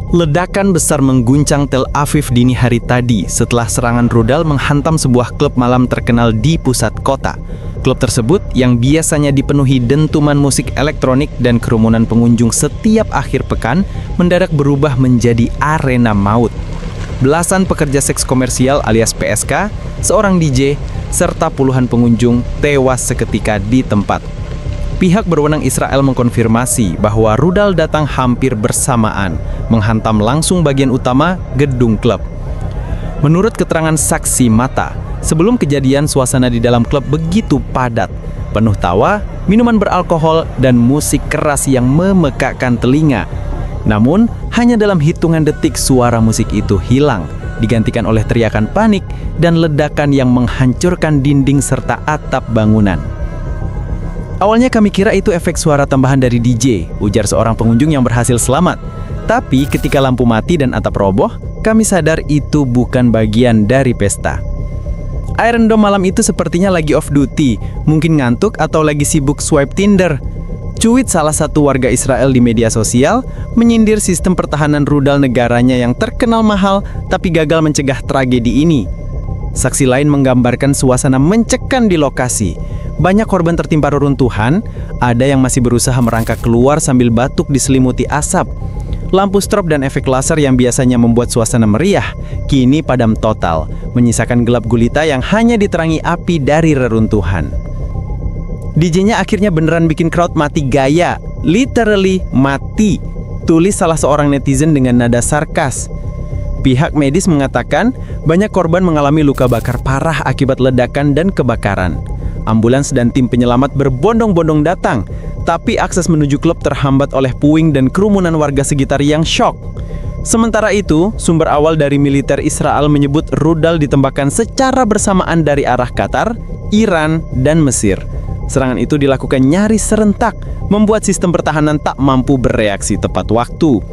Ledakan besar mengguncang Tel Aviv dini hari tadi setelah serangan rudal menghantam sebuah klub malam terkenal di pusat kota. Klub tersebut yang biasanya dipenuhi dentuman musik elektronik dan kerumunan pengunjung setiap akhir pekan mendadak berubah menjadi arena maut. Belasan pekerja seks komersial alias PSK, seorang DJ, serta puluhan pengunjung tewas seketika di tempat. Pihak berwenang Israel mengkonfirmasi bahwa rudal datang hampir bersamaan, menghantam langsung bagian utama gedung klub. Menurut keterangan saksi mata, sebelum kejadian suasana di dalam klub begitu padat, penuh tawa, minuman beralkohol, dan musik keras yang memekakkan telinga. Namun, hanya dalam hitungan detik suara musik itu hilang, digantikan oleh teriakan panik dan ledakan yang menghancurkan dinding serta atap bangunan. Awalnya kami kira itu efek suara tambahan dari DJ, ujar seorang pengunjung yang berhasil selamat. Tapi ketika lampu mati dan atap roboh, kami sadar itu bukan bagian dari pesta. Iron Dome malam itu sepertinya lagi off duty, mungkin ngantuk atau lagi sibuk swipe Tinder. Cuit salah satu warga Israel di media sosial menyindir sistem pertahanan rudal negaranya yang terkenal mahal tapi gagal mencegah tragedi ini. Saksi lain menggambarkan suasana mencekam di lokasi. Banyak korban tertimpa reruntuhan, ada yang masih berusaha merangkak keluar sambil batuk diselimuti asap. Lampu strop dan efek laser yang biasanya membuat suasana meriah, kini padam total, menyisakan gelap gulita yang hanya diterangi api dari reruntuhan. DJ-nya akhirnya beneran bikin crowd mati gaya, literally mati, tulis salah seorang netizen dengan nada sarkas. Pihak medis mengatakan banyak korban mengalami luka bakar parah akibat ledakan dan kebakaran. Ambulans dan tim penyelamat berbondong-bondong datang, tapi akses menuju klub terhambat oleh puing dan kerumunan warga sekitar yang syok. Sementara itu, sumber awal dari militer Israel menyebut rudal ditembakkan secara bersamaan dari arah Qatar, Iran, dan Mesir. Serangan itu dilakukan nyaris serentak, membuat sistem pertahanan tak mampu bereaksi tepat waktu.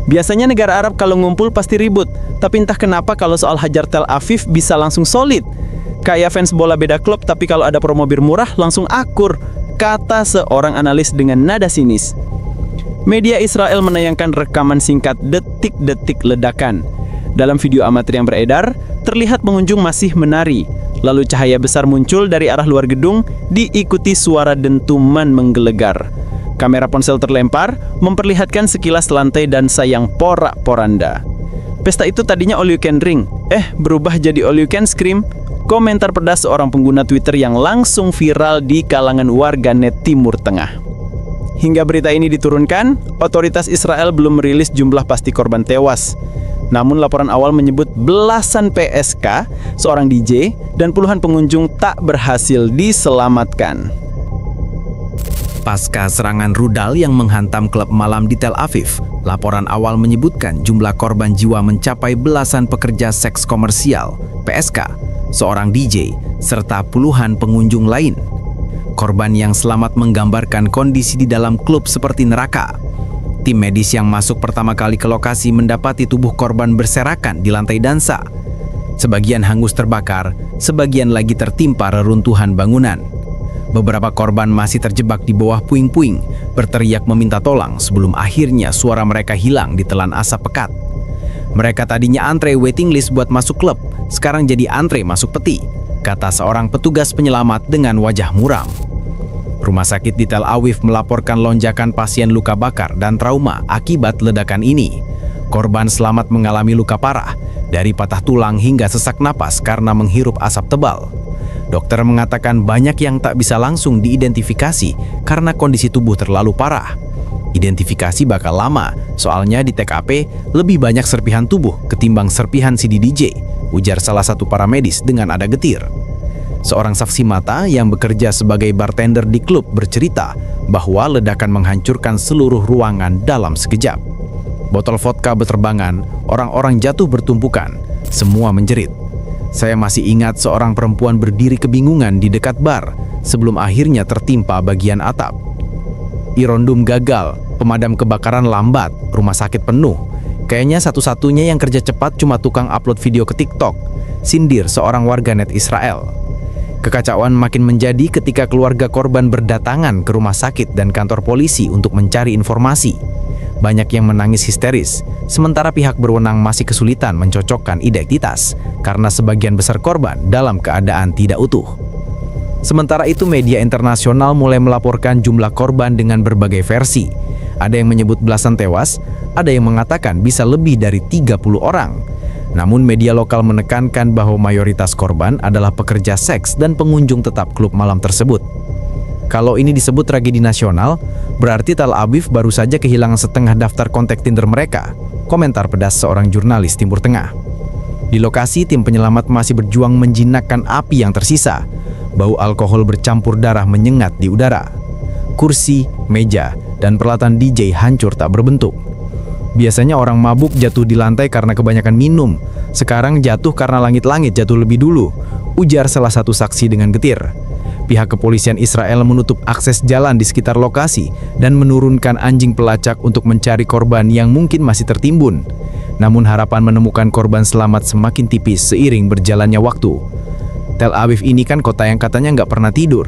Biasanya negara Arab kalau ngumpul pasti ribut, tapi entah kenapa kalau soal hajar Tel Aviv bisa langsung solid. Kayak fans bola beda klub, tapi kalau ada promo bir murah langsung akur, kata seorang analis dengan nada sinis. Media Israel menayangkan rekaman singkat detik-detik ledakan. Dalam video amatir yang beredar, terlihat pengunjung masih menari. Lalu cahaya besar muncul dari arah luar gedung, diikuti suara dentuman menggelegar. Kamera ponsel terlempar, memperlihatkan sekilas lantai dan sayang porak-poranda. Pesta itu tadinya all you can drink, berubah jadi all you can scream. Komentar pedas seorang pengguna Twitter yang langsung viral di kalangan warganet Timur Tengah. Hingga berita ini diturunkan, otoritas Israel belum merilis jumlah pasti korban tewas. Namun laporan awal menyebut belasan PSK, seorang DJ, dan puluhan pengunjung tak berhasil diselamatkan. Pasca serangan rudal yang menghantam klub malam di Tel Aviv, laporan awal menyebutkan jumlah korban jiwa mencapai belasan pekerja seks komersial, PSK, seorang DJ, serta puluhan pengunjung lain. Korban yang selamat menggambarkan kondisi di dalam klub seperti neraka. Tim medis yang masuk pertama kali ke lokasi mendapati tubuh korban berserakan di lantai dansa. Sebagian hangus terbakar, sebagian lagi tertimpa reruntuhan bangunan. Beberapa korban masih terjebak di bawah puing-puing, berteriak meminta tolong sebelum akhirnya suara mereka hilang ditelan asap pekat. Mereka tadinya antre waiting list buat masuk klub, sekarang jadi antre masuk peti, kata seorang petugas penyelamat dengan wajah muram. Rumah sakit di Tel Aviv melaporkan lonjakan pasien luka bakar dan trauma akibat ledakan ini. Korban selamat mengalami luka parah, dari patah tulang hingga sesak napas karena menghirup asap tebal. Dokter mengatakan banyak yang tak bisa langsung diidentifikasi karena kondisi tubuh terlalu parah. Identifikasi bakal lama, soalnya di TKP lebih banyak serpihan tubuh ketimbang serpihan si DJ, ujar salah satu paramedis dengan nada getir. Seorang saksi mata yang bekerja sebagai bartender di klub bercerita bahwa ledakan menghancurkan seluruh ruangan dalam sekejap. Botol vodka berterbangan, orang-orang jatuh bertumpukan, semua menjerit. Saya masih ingat seorang perempuan berdiri kebingungan di dekat bar sebelum akhirnya tertimpa bagian atap. Iron Dome gagal, pemadam kebakaran lambat, rumah sakit penuh. Kayaknya satu-satunya yang kerja cepat cuma tukang upload video ke TikTok, sindir seorang warganet Israel. Kekacauan makin menjadi ketika keluarga korban berdatangan ke rumah sakit dan kantor polisi untuk mencari informasi. Banyak yang menangis histeris, sementara pihak berwenang masih kesulitan mencocokkan identitas karena sebagian besar korban dalam keadaan tidak utuh. Sementara itu, media internasional mulai melaporkan jumlah korban dengan berbagai versi. Ada yang menyebut belasan tewas, ada yang mengatakan bisa lebih dari 30 orang. Namun media lokal menekankan bahwa mayoritas korban adalah pekerja seks dan pengunjung tetap klub malam tersebut. Kalau ini disebut tragedi nasional, berarti Tel Aviv baru saja kehilangan setengah daftar kontak Tinder mereka, komentar pedas seorang jurnalis Timur Tengah. Di lokasi, tim penyelamat masih berjuang menjinakkan api yang tersisa. Bau alkohol bercampur darah menyengat di udara. Kursi, meja, dan peralatan DJ hancur tak berbentuk. Biasanya orang mabuk jatuh di lantai karena kebanyakan minum. Sekarang jatuh karena langit-langit jatuh lebih dulu, ujar salah satu saksi dengan getir. Pihak kepolisian Israel menutup akses jalan di sekitar lokasi dan menurunkan anjing pelacak untuk mencari korban yang mungkin masih tertimbun. Namun harapan menemukan korban selamat semakin tipis seiring berjalannya waktu. Tel Aviv ini kan kota yang katanya nggak pernah tidur.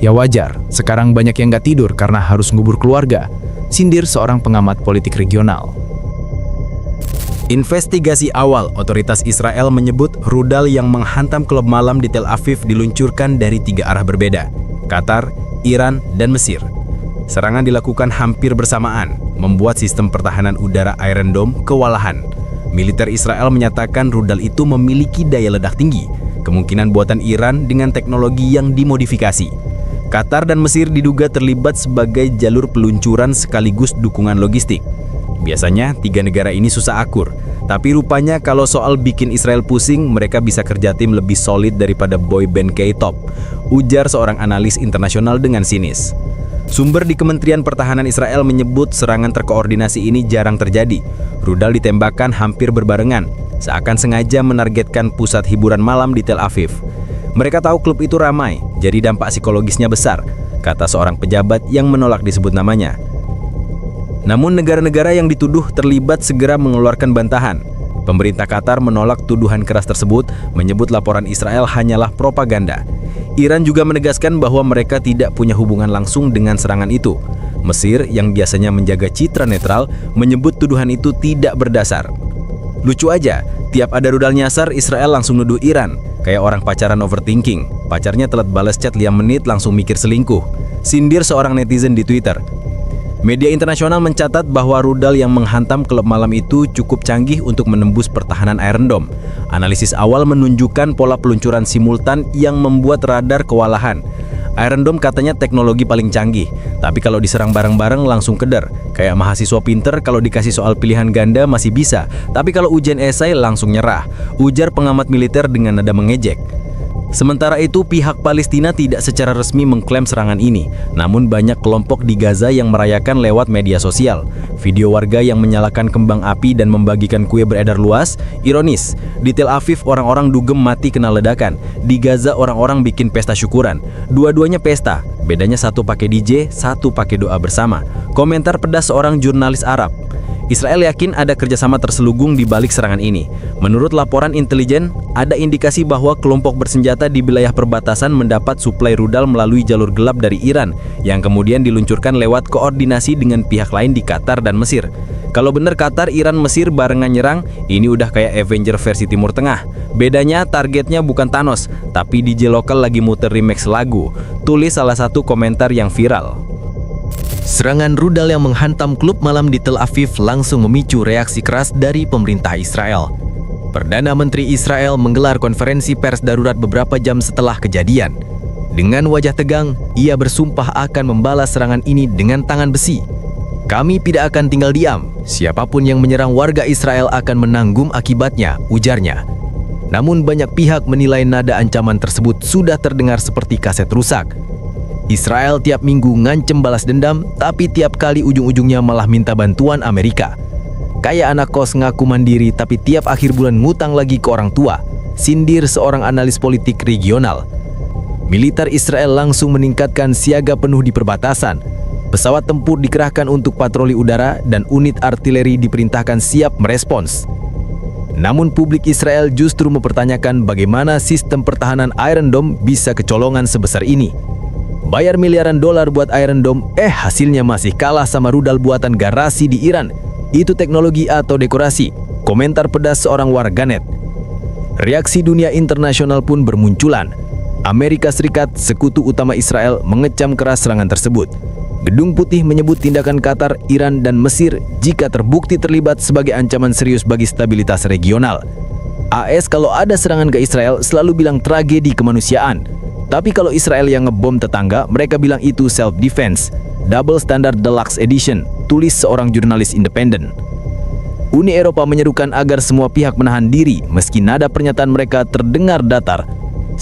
Ya wajar, sekarang banyak yang nggak tidur karena harus ngubur keluarga, sindir seorang pengamat politik regional. Investigasi awal otoritas Israel menyebut rudal yang menghantam klub malam di Tel Aviv diluncurkan dari 3 arah berbeda, Qatar, Iran, dan Mesir. Serangan dilakukan hampir bersamaan, membuat sistem pertahanan udara Iron Dome kewalahan. Militer Israel menyatakan rudal itu memiliki daya ledak tinggi, kemungkinan buatan Iran dengan teknologi yang dimodifikasi. Qatar dan Mesir diduga terlibat sebagai jalur peluncuran sekaligus dukungan logistik. Biasanya 3 negara ini susah akur, tapi rupanya kalau soal bikin Israel pusing, mereka bisa kerja tim lebih solid daripada boy band K-pop, ujar seorang analis internasional dengan sinis. Sumber di Kementerian Pertahanan Israel menyebut serangan terkoordinasi ini jarang terjadi. Rudal ditembakkan hampir berbarengan, seakan sengaja menargetkan pusat hiburan malam di Tel Aviv. Mereka tahu klub itu ramai, jadi dampak psikologisnya besar, kata seorang pejabat yang menolak disebut namanya. Namun negara-negara yang dituduh terlibat segera mengeluarkan bantahan. Pemerintah Qatar menolak tuduhan keras tersebut, menyebut laporan Israel hanyalah propaganda. Iran juga menegaskan bahwa mereka tidak punya hubungan langsung dengan serangan itu. Mesir, yang biasanya menjaga citra netral, menyebut tuduhan itu tidak berdasar. Lucu aja, tiap ada rudal nyasar, Israel langsung nuduh Iran. Kayak orang pacaran overthinking, pacarnya telat balas chat 5 menit langsung mikir selingkuh, sindir seorang netizen di Twitter. Media internasional mencatat bahwa rudal yang menghantam klub malam itu cukup canggih untuk menembus pertahanan Iron Dome. Analisis awal menunjukkan pola peluncuran simultan yang membuat radar kewalahan. Iron Dome katanya teknologi paling canggih, tapi kalau diserang bareng-bareng langsung keder. Kayak mahasiswa pinter kalau dikasih soal pilihan ganda masih bisa, tapi kalau ujian esai langsung nyerah, ujar pengamat militer dengan nada mengejek. Sementara itu, pihak Palestina tidak secara resmi mengklaim serangan ini, namun banyak kelompok di Gaza yang merayakan lewat media sosial. Video warga yang menyalakan kembang api dan membagikan kue beredar luas. Ironis, di Tel Aviv orang-orang dugem mati kena ledakan, di Gaza orang-orang bikin pesta syukuran. Dua-duanya pesta, bedanya satu pakai DJ, satu pakai doa bersama. Komentar pedas seorang jurnalis Arab. Israel yakin ada kerjasama terselubung di balik serangan ini. Menurut laporan intelijen, ada indikasi bahwa kelompok bersenjata di wilayah perbatasan mendapat suplai rudal melalui jalur gelap dari Iran, yang kemudian diluncurkan lewat koordinasi dengan pihak lain di Qatar dan Mesir. Kalau benar Qatar, Iran, Mesir barengan nyerang, ini udah kayak Avenger versi Timur Tengah. Bedanya targetnya bukan Thanos, tapi DJ lokal lagi muter remix lagu, tulis salah satu komentar yang viral. Serangan rudal yang menghantam klub malam di Tel Aviv langsung memicu reaksi keras dari pemerintah Israel. Perdana Menteri Israel menggelar konferensi pers darurat beberapa jam setelah kejadian. Dengan wajah tegang, ia bersumpah akan membalas serangan ini dengan tangan besi. "Kami tidak akan tinggal diam. Siapapun yang menyerang warga Israel akan menanggung akibatnya," ujarnya. Namun banyak pihak menilai nada ancaman tersebut sudah terdengar seperti kaset rusak. Israel tiap minggu ngancem balas dendam, tapi tiap kali ujung-ujungnya malah minta bantuan Amerika. Kayak anak kos ngaku mandiri, tapi tiap akhir bulan ngutang lagi ke orang tua, sindir seorang analis politik regional. Militer Israel langsung meningkatkan siaga penuh di perbatasan. Pesawat tempur dikerahkan untuk patroli udara dan unit artileri diperintahkan siap merespons. Namun publik Israel justru mempertanyakan bagaimana sistem pertahanan Iron Dome bisa kecolongan sebesar ini. Bayar miliaran dolar buat Iron Dome, hasilnya masih kalah sama rudal buatan garasi di Iran. Itu teknologi atau dekorasi? Komentar pedas seorang warganet. Reaksi dunia internasional pun bermunculan. Amerika Serikat, sekutu utama Israel, mengecam keras serangan tersebut. Gedung Putih menyebut tindakan Qatar, Iran, dan Mesir jika terbukti terlibat sebagai ancaman serius bagi stabilitas regional. AS kalau ada serangan ke Israel selalu bilang tragedi kemanusiaan. Tapi kalau Israel yang ngebom tetangga, mereka bilang itu self-defense. Double standard deluxe edition, tulis seorang jurnalis independen. Uni Eropa menyerukan agar semua pihak menahan diri meski nada pernyataan mereka terdengar datar.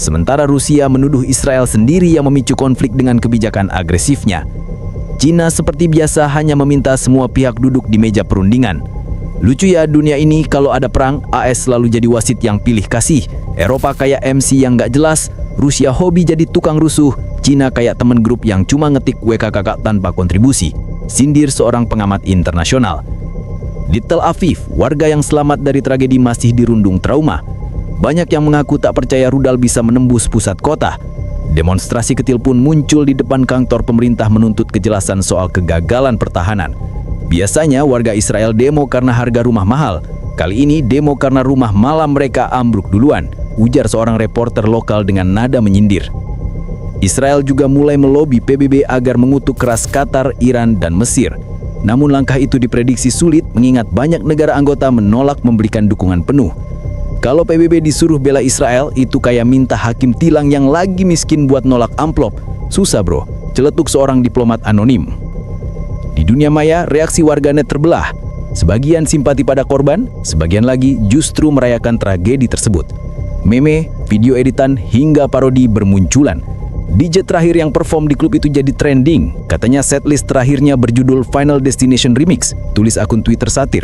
Sementara Rusia menuduh Israel sendiri yang memicu konflik dengan kebijakan agresifnya. Cina seperti biasa hanya meminta semua pihak duduk di meja perundingan. Lucu ya dunia ini, kalau ada perang, AS selalu jadi wasit yang pilih kasih. Eropa kayak MC yang gak jelas, Rusia hobi jadi tukang rusuh, Cina kayak temen grup yang cuma ngetik WKKK tanpa kontribusi. Sindir seorang pengamat internasional. Di Tel Aviv, warga yang selamat dari tragedi masih dirundung trauma. Banyak yang mengaku tak percaya rudal bisa menembus pusat kota. Demonstrasi kecil pun muncul di depan kantor pemerintah menuntut kejelasan soal kegagalan pertahanan. Biasanya warga Israel demo karena harga rumah mahal. Kali ini demo karena rumah malam mereka ambruk duluan, ujar seorang reporter lokal dengan nada menyindir. Israel juga mulai melobi PBB agar mengutuk keras Qatar, Iran, dan Mesir. Namun langkah itu diprediksi sulit mengingat banyak negara anggota menolak memberikan dukungan penuh. Kalau PBB disuruh bela Israel, itu kayak minta hakim tilang yang lagi miskin buat nolak amplop. Susah bro, celetuk seorang diplomat anonim. Di dunia maya, reaksi warganet terbelah. Sebagian simpati pada korban, sebagian lagi justru merayakan tragedi tersebut. Meme, video editan, hingga parodi bermunculan. DJ terakhir yang perform di klub itu jadi trending. Katanya setlist terakhirnya berjudul Final Destination Remix, tulis akun Twitter satir.